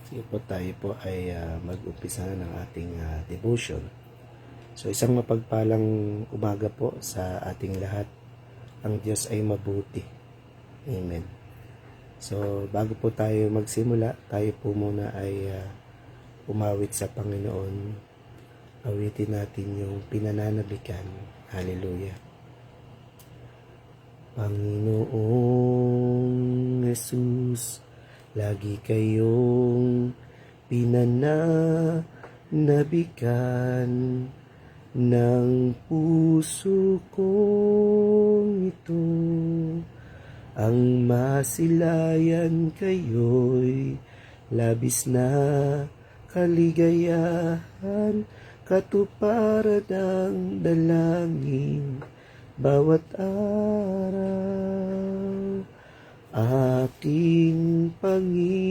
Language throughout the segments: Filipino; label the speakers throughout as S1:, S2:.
S1: Sige po, tayo po ay mag-umpisa na ng ating devotion. So isang mapagpalang umaga po sa ating lahat. Ang Diyos ay mabuti. Amen. So bago po tayo magsimula, tayo po muna ay umawit sa Panginoon. Awitin natin yung pinananabikan. Hallelujah. Panginoong Jesus, lagi kayong pinananabikan ng puso kong ito. Ang masilayan kayo'y labis na kaligayahan, katuparan ng dalangin bawat araw. Aking Panginoon,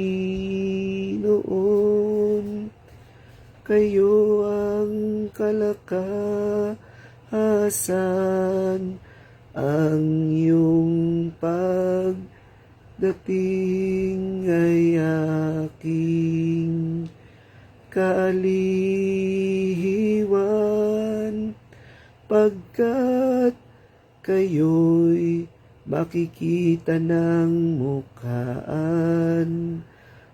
S1: kayo ang kalakasan, ang iyong pagdating ay aking kaaliwan, pagkat kayo'y makikita ng mukhaan.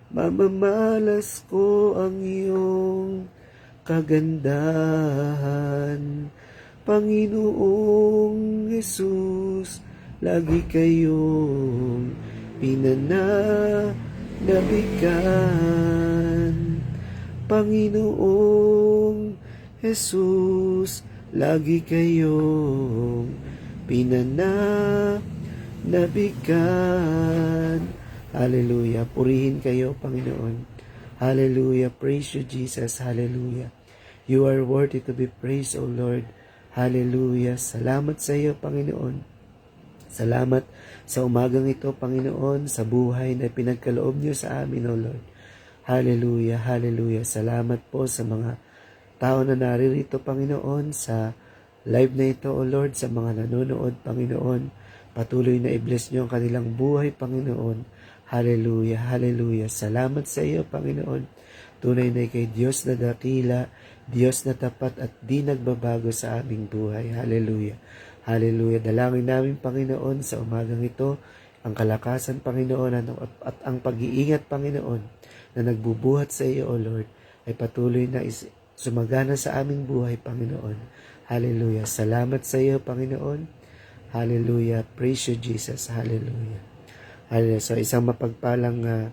S1: Mamamalas ko ang iyong kagandahan. Panginoong Jesus, lagi kayong pinananabikan. Panginoong Jesus, lagi kayong pinananabikan. Hallelujah. Purihin kayo, Panginoon. Hallelujah. Praise you, Jesus. Hallelujah. You are worthy to be praised, O Lord. Hallelujah. Salamat sa iyo, Panginoon. Salamat sa umagang ito, Panginoon, sa buhay na pinagkaloob niyo sa amin, O Lord. Hallelujah. Hallelujah. Salamat po sa mga tao na naririto, Panginoon, sa live na ito, O Lord, sa mga nanonood, Panginoon. Patuloy na i-bless niyo ang kanilang buhay, Panginoon. Hallelujah, hallelujah. Salamat sa iyo, Panginoon. Tunay na kay Diyos na dakila, Diyos na tapat at di nagbabago sa aming buhay. Hallelujah, hallelujah. Dalangin namin, Panginoon, sa umagang ito, ang kalakasan, Panginoon, at ang pag-iingat, Panginoon, na nagbubuhat sa iyo, O Lord, ay patuloy na sumagana sa aming buhay, Panginoon. Hallelujah. Salamat sa iyo, Panginoon. Hallelujah. Praise you, Jesus. Hallelujah. Hallelujah. So, isang mapagpalang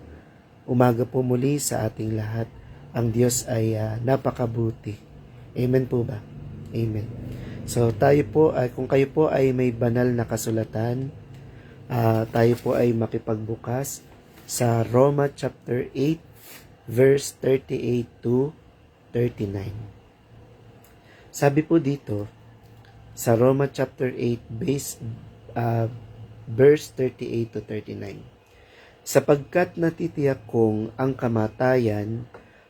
S1: umaga po muli sa ating lahat. Ang Diyos ay napakabuti. Amen po ba? Amen. So, tayo po, kung kayo po ay may banal na kasulatan, tayo po ay makipagbukas sa Roma chapter 8, verse 38 to 39. Sabi po dito, sa Roma chapter 8, verse 38 to 39. Sapagkat natitiyak kong ang kamatayan,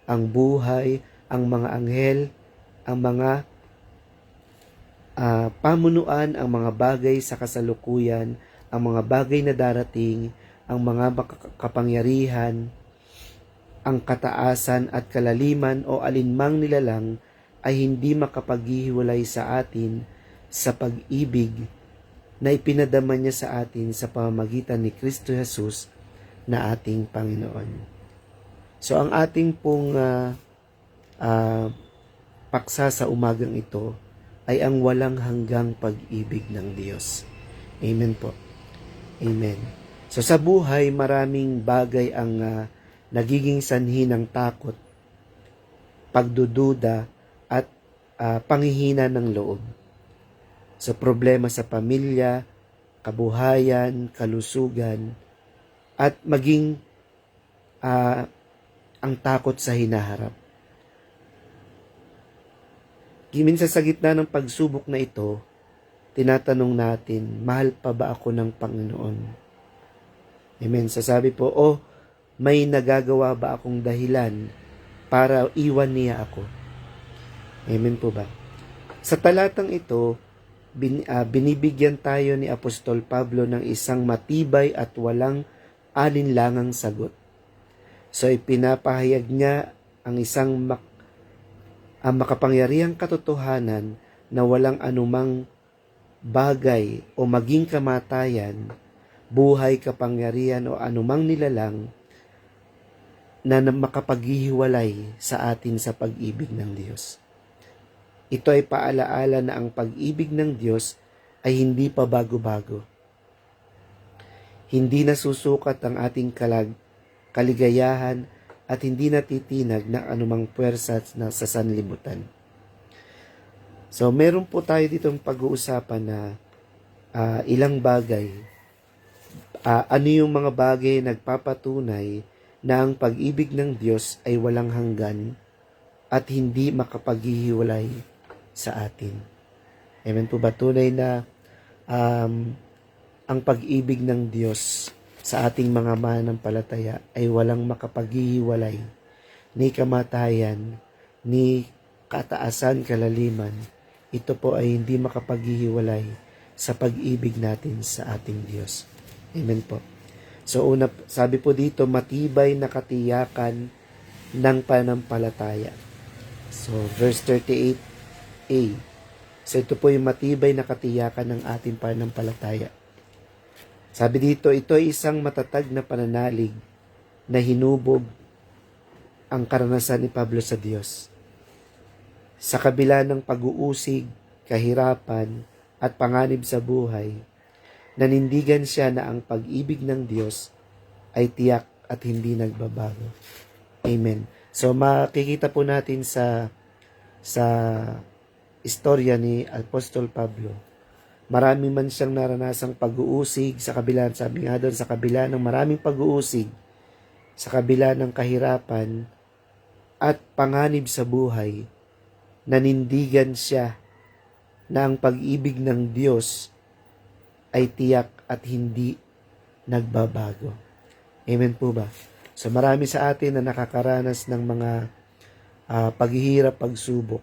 S1: ang buhay, ang mga anghel, ang mga pamunuan, ang mga bagay sa kasalukuyan, ang mga bagay na darating, ang mga kapangyarihan, ang kataasan at kalaliman o alinmang nilalang ay hindi makapaghihiwalay sa atin sa pag-ibig na ipinadama niya sa atin sa pamamagitan ni Kristo Jesus na ating Panginoon. So ang ating pong paksa sa umagang ito ay ang walang hanggang pag-ibig ng Diyos. Amen po. Amen. So sa buhay, maraming bagay ang nagiging sanhi ng takot, pagdududa, at panghihina ng loob. So problema sa pamilya, kabuhayan, kalusugan, at maging ang takot sa hinaharap. Minsan sa gitna ng pagsubok na ito, tinatanong natin, mahal pa ba ako ng Panginoon? Amen. Sasabi po, may nagagawa ba akong dahilan para iwan niya ako? Amen po ba? Sa talatang ito, binibigyan tayo ni Apostol Pablo ng isang matibay at walang alinlangang sagot. So ipinapahayag niya ang ang makapangyarihang katotohanan na walang anumang bagay o maging kamatayan, buhay, kapangyarihan o anumang nilalang na makapaghihiwalay sa atin sa pag-ibig ng Diyos. Ito ay paalaala na ang pag-ibig ng Diyos ay hindi pa bago-bago. Hindi nasusukat ang ating kaligayahan at hindi natitinag ng anumang puwersa na sa sanlibutan. So, meron po tayo ditong pag-uusapan na ilang bagay. Ano yung mga bagay nagpapatunay na ang pag-ibig ng Diyos ay walang hanggan at hindi makapaghihiwalay sa atin. Amen po ba? Tunay na ang pag-ibig ng Diyos sa ating mga mananampalataya ay walang makapaghihiwalay ni kamatayan, ni kataasan, kalaliman. Ito po ay hindi makapaghihiwalay sa pag-ibig natin sa ating Diyos. Amen po. So una, sabi po dito, matibay na katiyakan ng pananampalataya. So verse 38a. So ito po yung matibay na katiyakan ng ating pananampalataya. Sabi dito, ito ay isang matatag na pananalig na hinubog ang karanasan ni Pablo sa Diyos. Sa kabila ng pag-uusig, kahirapan, at panganib sa buhay, nanindigan siya na ang pag-ibig ng Diyos ay tiyak at hindi nagbabago. Amen. So makikita po natin sa istorya ni Apostol Pablo, marami man siyang naranasang pag-uusig sa kabila, sabi nga doon, sa kabila ng maraming pag-uusig, sa kabila ng kahirapan at panganib sa buhay, nanindigan siya na ang pag-ibig ng Diyos ay tiyak at hindi nagbabago. Amen po ba? So marami sa atin na nakakaranas ng mga paghihirap, pagsubok,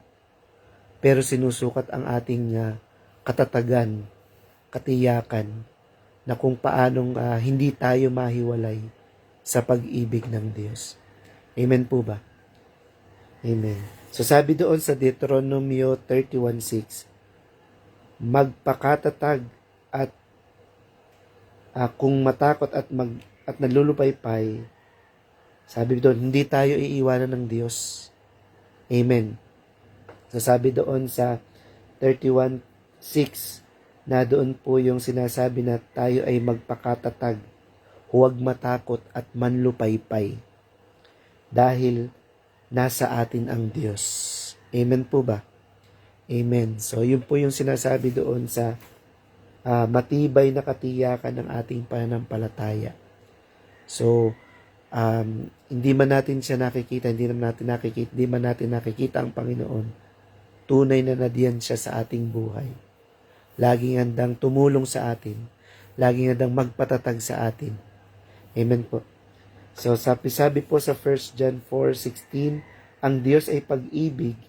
S1: pero sinusukat ang ating katatagan, katiyakan, na kung paanong hindi tayo mahiwalay sa pag-ibig ng Diyos. Amen po ba? Amen. So sabi doon sa Deuteronomio 31:6, magpakatatag at kung matakot at nalulupaypay, sabi doon, hindi tayo iiwanan ng Diyos. Amen. So sabi doon sa 31:6, na doon po yung sinasabi na tayo ay magpakatatag, huwag matakot at manlupaypay, dahil nasa atin ang Diyos. Amen po ba? Amen. So yun po yung sinasabi doon sa matibay na katiyakan ng ating pananampalataya. So hindi man natin siya nakikita, hindi man natin nakikita ang Panginoon, tunay na nadiyan siya sa ating buhay. Laging handang tumulong sa atin. Laging handang magpatatag sa atin. Amen po. So sabi po sa 1 John 4:16, ang Diyos ay pag-ibig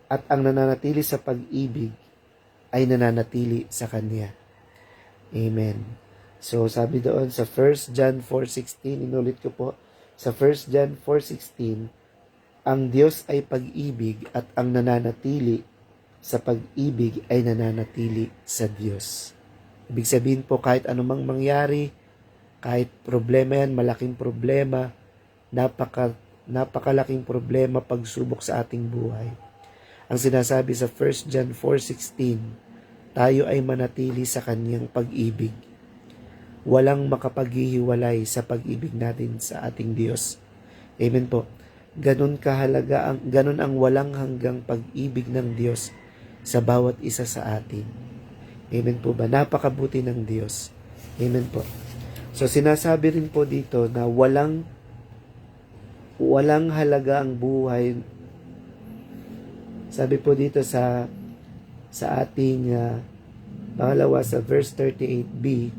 S1: at ang nananatili sa pag-ibig ay nananatili sa Kanya. Amen. So sabi doon sa 1 John 4:16, inulit ko po, sa 1 John 4:16, ang Diyos ay pag-ibig at ang nananatili sa pag-ibig ay nananatili sa Diyos. Ibig sabihin po, kahit anumang mangyari, kahit problema yan, malaking problema, napakalaking problema, pagsubok sa ating buhay. Ang sinasabi sa 1 John 4:16, tayo ay manatili sa Kanyang pag-ibig. Walang makapaghihiwalay sa pag-ibig natin sa ating Diyos. Amen po. Ganon kahalaga, ganon ang walang hanggang pag-ibig ng Diyos sa bawat isa sa atin. Amen po ba? Napakabuti ng Diyos. Amen po. So sinasabi rin po dito na walang halaga ang buhay. Sabi po dito sa ating pangalawa sa verse 38b,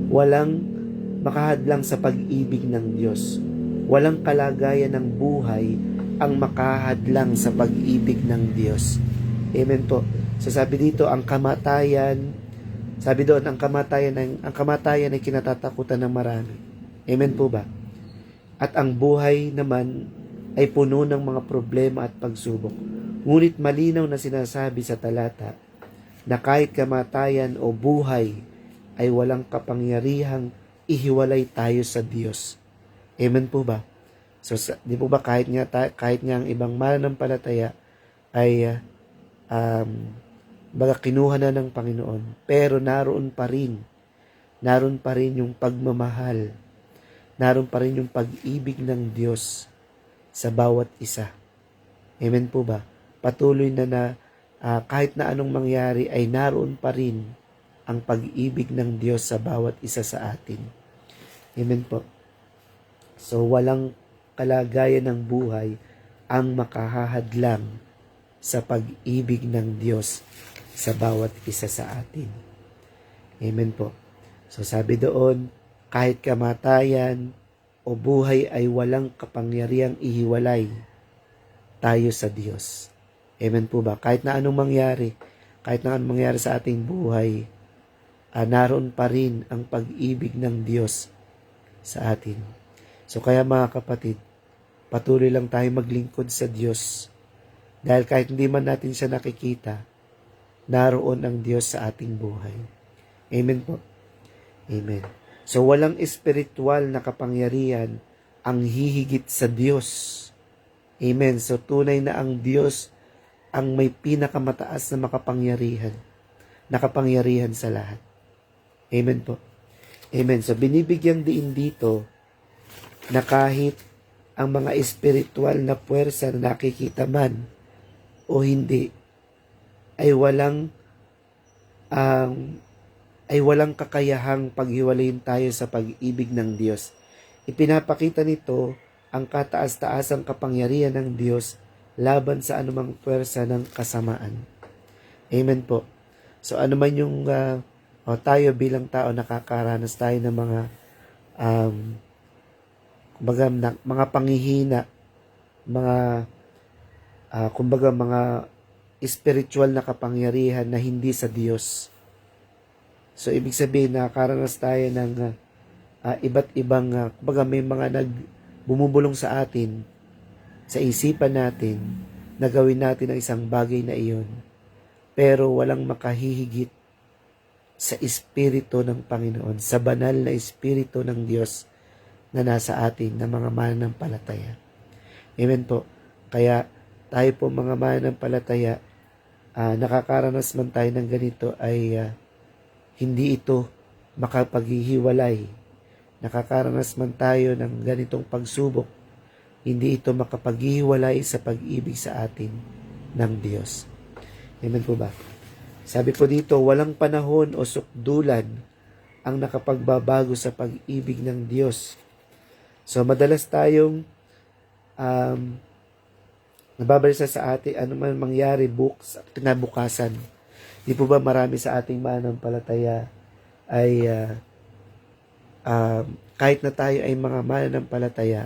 S1: walang makahadlang sa pag-ibig ng Diyos. Walang kalagayan ng buhay ang makahadlang sa pag-ibig ng Diyos. Amen po. So sabi dito, ang kamatayan ay kinatatakutan ng marami. Amen po ba? At ang buhay naman ay puno ng mga problema at pagsubok. Ngunit malinaw na sinasabi sa talata na kahit kamatayan o buhay ay walang kapangyarihang ihiwalay tayo sa Diyos. Amen po ba? So, di po ba kahit nga ang ibang mananampalataya ay baga kinuha na ng Panginoon, pero naroon pa rin yung pagmamahal, naroon pa rin yung pag-ibig ng Diyos sa bawat isa. Amen po ba? Patuloy na kahit na anong mangyari ay naroon pa rin ang pag-ibig ng Diyos sa bawat isa sa atin. Amen po. So walang kalagayan ng buhay ang makahahadlang sa pag-ibig ng Diyos sa bawat isa sa atin. Amen po. So sabi doon, kahit kamatayan o buhay ay walang kapangyarihang ihiwalay tayo sa Diyos. Amen po ba? Kahit na anong mangyari sa ating buhay, naroon pa rin ang pag-ibig ng Diyos sa atin. So kaya mga kapatid, patuloy lang tayo maglingkod sa Diyos. Dahil kahit hindi man natin siya nakikita, naroon ang Diyos sa ating buhay. Amen po. Amen. So walang espiritual na kapangyarihan ang hihigit sa Diyos. Amen. So tunay na ang Diyos ang may pinakamataas na nakapangyarihan sa lahat. Amen po. Amen. So binibigyang diin dito na kahit ang mga espiritual na puwersa na nakikita man o hindi ay walang kakayahang paghiwalayin tayo sa pag-ibig ng Diyos. Ipinapakita nito ang kataas-taasang kapangyarihan ng Diyos laban sa anumang puwersa ng kasamaan. Amen po. So ano man yung tayo bilang tao nakakaranas tayo ng mga panghihina, mga spiritual na kapangyarihan na hindi sa Diyos. So ibig sabihin nakakaranas tayo ng iba't ibang may mga bumubulong sa atin, sa isipan natin, na gawin natin ang isang bagay na iyon. Pero walang makahihigit sa Espiritu ng Panginoon, sa banal na Espiritu ng Diyos na nasa atin na mga mananampalataya. Amen po. Kaya tayo po mga mananampalataya, nakakaranas man tayo ng ganito ay hindi ito makapaghihiwalay. Nakakaranas man tayo ng ganitong pagsubok, hindi ito makapaghihiwalay sa pag-ibig sa atin ng Diyos. Amen po ba? Sabi po dito, walang panahon o sukdulan ang nakapagbabago sa pag-ibig ng Diyos. So madalas tayong nababalisa sa atin ano man mangyari kinabukasan. Di po ba marami sa ating mananampalataya ay kahit na tayo ay mga mananampalataya,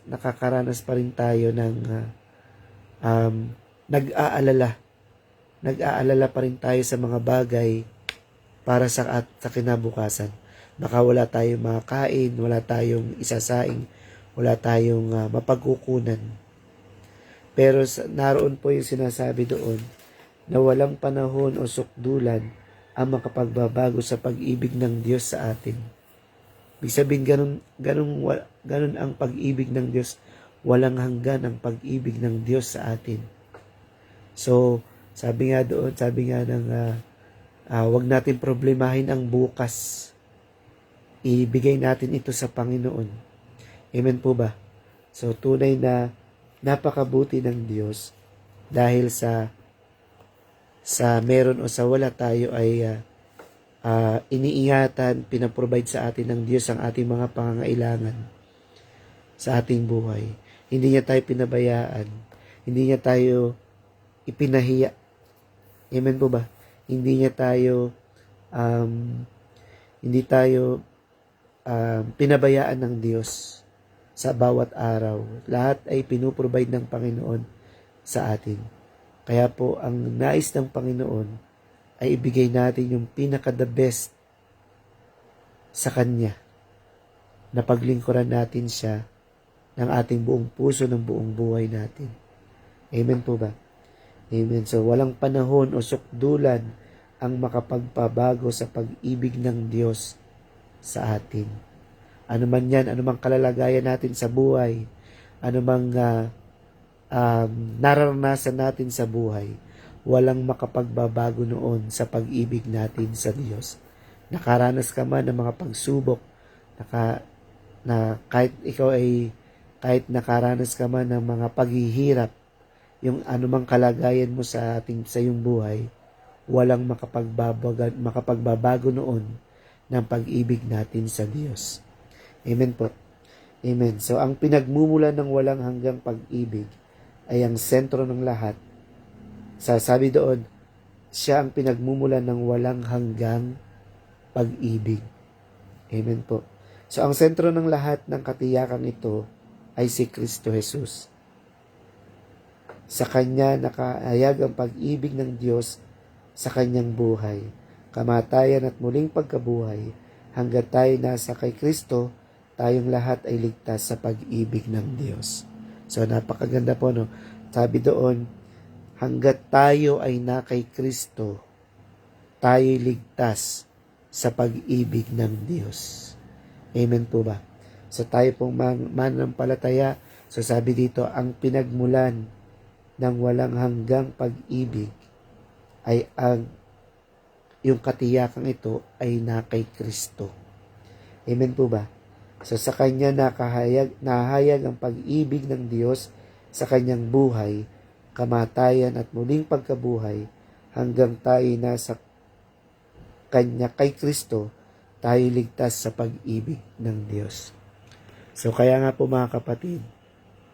S1: nakakaranas pa rin tayo ng nag-aalala pa rin tayo sa mga bagay para sa kinabukasan. Baka wala tayong makakain, wala tayong isasaing, wala tayong mapagkukunan. Pero naroon po yung sinasabi doon na walang panahon o sukdulan ang makapagbabago sa pag-ibig ng Diyos sa atin. Ibig sabihin, ganun ang pag-ibig ng Diyos. Walang hanggan ang pag-ibig ng Diyos sa atin. So, sabi nga wag natin problemahin ang bukas. Ibigay natin ito sa Panginoon. Amen po ba? So, tunay na napakabuti ng Diyos dahil sa meron o sa wala tayo ay iniingatan, pinaprovide sa atin ng Diyos ang ating mga pangangailangan sa ating buhay. Hindi niya tayo pinabayaan. Hindi niya tayo ipinahiya. Amen po ba? Hindi tayo pinabayaan ng Diyos sa bawat araw. Lahat ay pinuprovide ng Panginoon sa atin. Kaya po, ang nais ng Panginoon ay ibigay natin yung pinaka-the best sa Kanya. na paglingkuran natin siya ng ating buong puso, ng buong buhay natin. Amen po ba? Amen. So, walang panahon o sukdulan ang makapagpabago sa pag-ibig ng Diyos sa atin. Ano man yan, ano mang kalalagayan natin sa buhay, ano mang nararanasan natin sa buhay, walang makapagbabago noon sa pag-ibig natin sa Diyos. Nakaranas ka man ng mga pagsubok, kahit nakaranas ka man ng mga paghihirap, yung anumang kalagayan mo sa iyong buhay, walang makapagbabago noon ng pag-ibig natin sa Diyos. Amen po. Amen. So, ang pinagmumulan ng walang hanggang pag-ibig ay ang sentro ng lahat. Sabi doon, siya ang pinagmumulan ng walang hanggang pag-ibig. Amen po. So, ang sentro ng lahat ng katiyakang ito ay si Kristo Jesus. Sa Kanya nakahayag ang pag-ibig ng Diyos sa Kanyang buhay, kamatayan at muling pagkabuhay. Hanggat tayo nasa kay Kristo, tayong lahat ay ligtas sa pag-ibig ng Diyos. So, napakaganda po, no? Sabi doon, hanggat tayo ay na kay Kristo, tayo'y ligtas sa pag-ibig ng Diyos. Amen po ba? So, tayo pong mananampalataya. So, sabi dito, ang pinagmulan ng walang hanggang pag-ibig ay yung katiyakang ito ay na kay Kristo. Amen po ba? So sa Kanya nahayag ang pag-ibig ng Diyos sa Kanyang buhay, kamatayan at muling pagkabuhay, hanggang tayo nasa Kanya kay Kristo, tayo ligtas sa pag-ibig ng Diyos. So kaya nga po mga kapatid,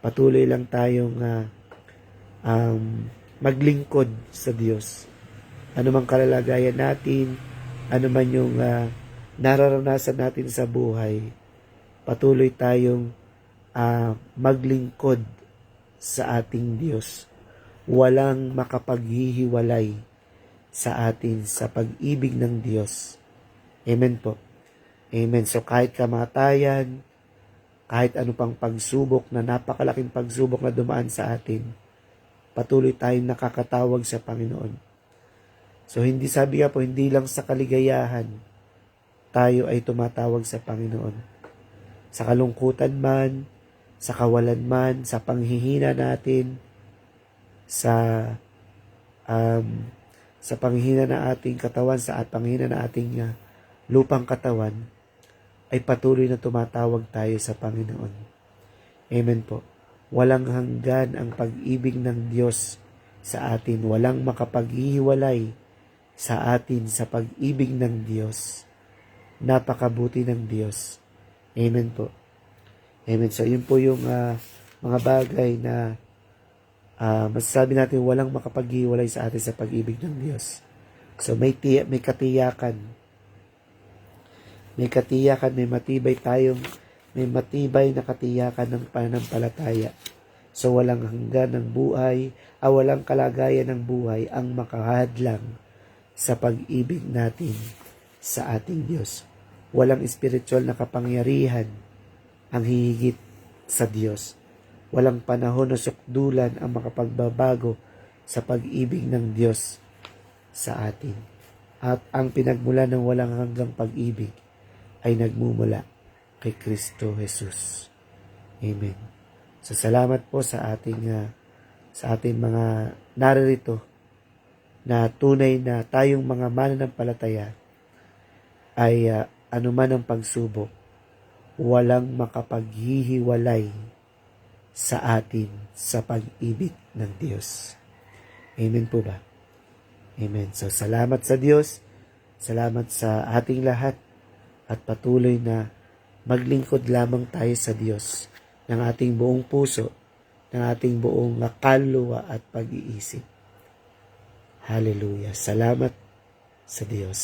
S1: patuloy lang tayong maglingkod sa Diyos. Ano mang kalalagayan natin, ano man yung nararanasan natin sa buhay, patuloy tayong maglingkod sa ating Diyos. Walang makapaghihiwalay sa atin sa pag-ibig ng Diyos. Amen po. Amen. So kahit kamatayan, kahit ano pang pagsubok na napakalaking pagsubok na dumaan sa atin, patuloy tayong nakakatawag sa Panginoon. So hindi sabi nga po, hindi lang sa kaligayahan tayo ay tumatawag sa Panginoon. Sa kalungkutan man, sa kawalan man, sa panghihina natin, sa panghihina na ating katawan, sa panghihina na ating lupang katawan, ay patuloy na tumatawag tayo sa Panginoon. Amen po. Walang hanggan ang pag-ibig ng Diyos sa atin. Walang makapaghihiwalay sa atin sa pag-ibig ng Diyos. Napakabuti ng Diyos. Amen po. Amen. So, yun po yung mga bagay na masasabi natin walang makapaghiwalay sa atin sa pag-ibig ng Diyos. So, may katiyakan. May katiyakan, may matibay na katiyakan ng pananampalataya. So, walang hanggan ng buhay, walang kalagayan ng buhay ang makahadlang sa pag-ibig natin sa ating Diyos. Walang espiritual na kapangyarihan ang hihigit sa Diyos. Walang panahon o sukdulan ang makapagbabago sa pag-ibig ng Diyos sa atin. At ang pinagmula ng walang hanggang pag-ibig ay nagmumula kay Kristo Jesus. Amen. So salamat po sa ating mga naririto na tunay na tayong mga mananampalataya ay anuman ang pagsubok, walang makapaghihiwalay sa atin sa pag-ibig ng Diyos. Amen po ba? Amen. So salamat sa Diyos, salamat sa ating lahat, at patuloy na maglingkod lamang tayo sa Diyos ng ating buong puso, ng ating buong kaluluwa at pag-iisip. Hallelujah. Salamat sa Diyos.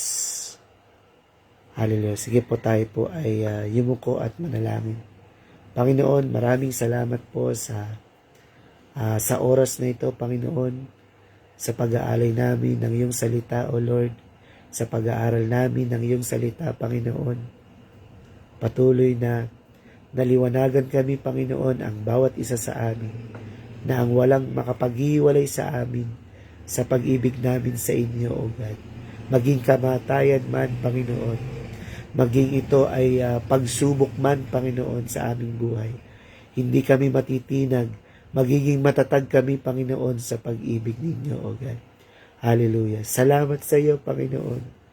S1: Hallelujah. Sige po, tayo po ay yumuko at manalangin. Panginoon, maraming salamat po sa oras na ito, Panginoon, sa pag-aalay namin ng iyong salita, O Lord, sa pag-aaral namin ng iyong salita, Panginoon. Patuloy na Naliwanagan kami, Panginoon, ang bawat isa sa amin, na ang walang makapaghiwalay sa amin sa pag-ibig namin sa inyo, O God. Maging kamatayan man, Panginoon, maging ito ay pagsubok man, Panginoon, sa aming buhay. Hindi kami matitinag, magiging matatag kami, Panginoon, sa pag-ibig ninyo, O God. Hallelujah. Salamat sa iyo, Panginoon,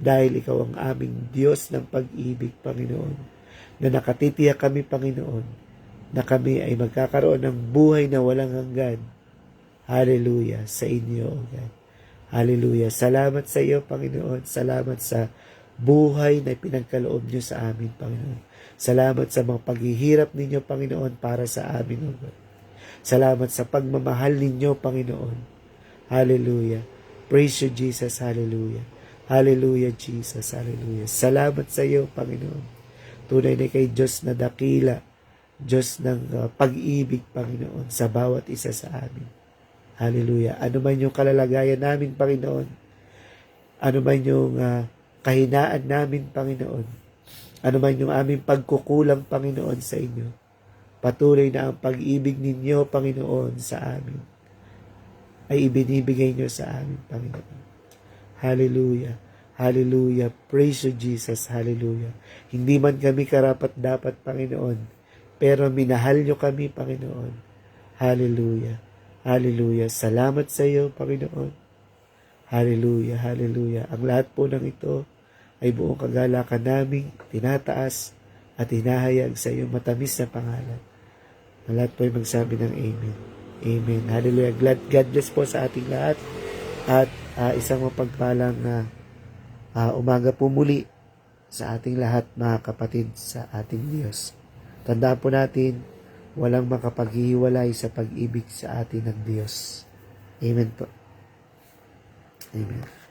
S1: dahil ikaw ang aming Diyos ng pag-ibig, Panginoon, na nakatitiyak kami, Panginoon, na kami ay magkakaroon ng buhay na walang hanggan. Hallelujah sa inyo, O God. Hallelujah. Salamat sa iyo, Panginoon. Salamat sa buhay na pinagkaloob niyo sa amin, Panginoon. Salamat sa mga paghihirap ninyo, Panginoon, para sa amin, O God. Salamat sa pagmamahal ninyo, Panginoon. Hallelujah. Praise you, Jesus. Hallelujah. Hallelujah, Jesus. Hallelujah. Salamat sa iyo, Panginoon. Tunay na kay Diyos na dakila, Diyos ng pag-ibig, Panginoon, sa bawat isa sa amin. Hallelujah. Ano man yung kalalagayan namin, Panginoon, ano man yung kahinaan namin, Panginoon, ano man yung aming pagkukulang, Panginoon, sa inyo, patuloy na ang pag-ibig ninyo, Panginoon, sa amin, ay ibinibigay nyo sa amin, Panginoon. Hallelujah. Hallelujah. Praise you, Jesus. Hallelujah. Hindi man kami karapat-dapat, Panginoon, pero minahal nyo kami, Panginoon. Hallelujah. Hallelujah. Salamat sa iyo, Panginoon. Hallelujah. Hallelujah. Ang lahat po ng ito ay buong kagalakan naming tinataas at hinahayag sa iyong matamis na pangalan. Ang lahat po ay magsabi ng Amen. Amen. Hallelujah. God bless po sa ating lahat at isang mapagpalang umaga po muli sa ating lahat, mga kapatid, sa ating Diyos. Tandaan po natin, walang makapaghiwalay sa pag-ibig sa atin ng Diyos. Amen po. Amen.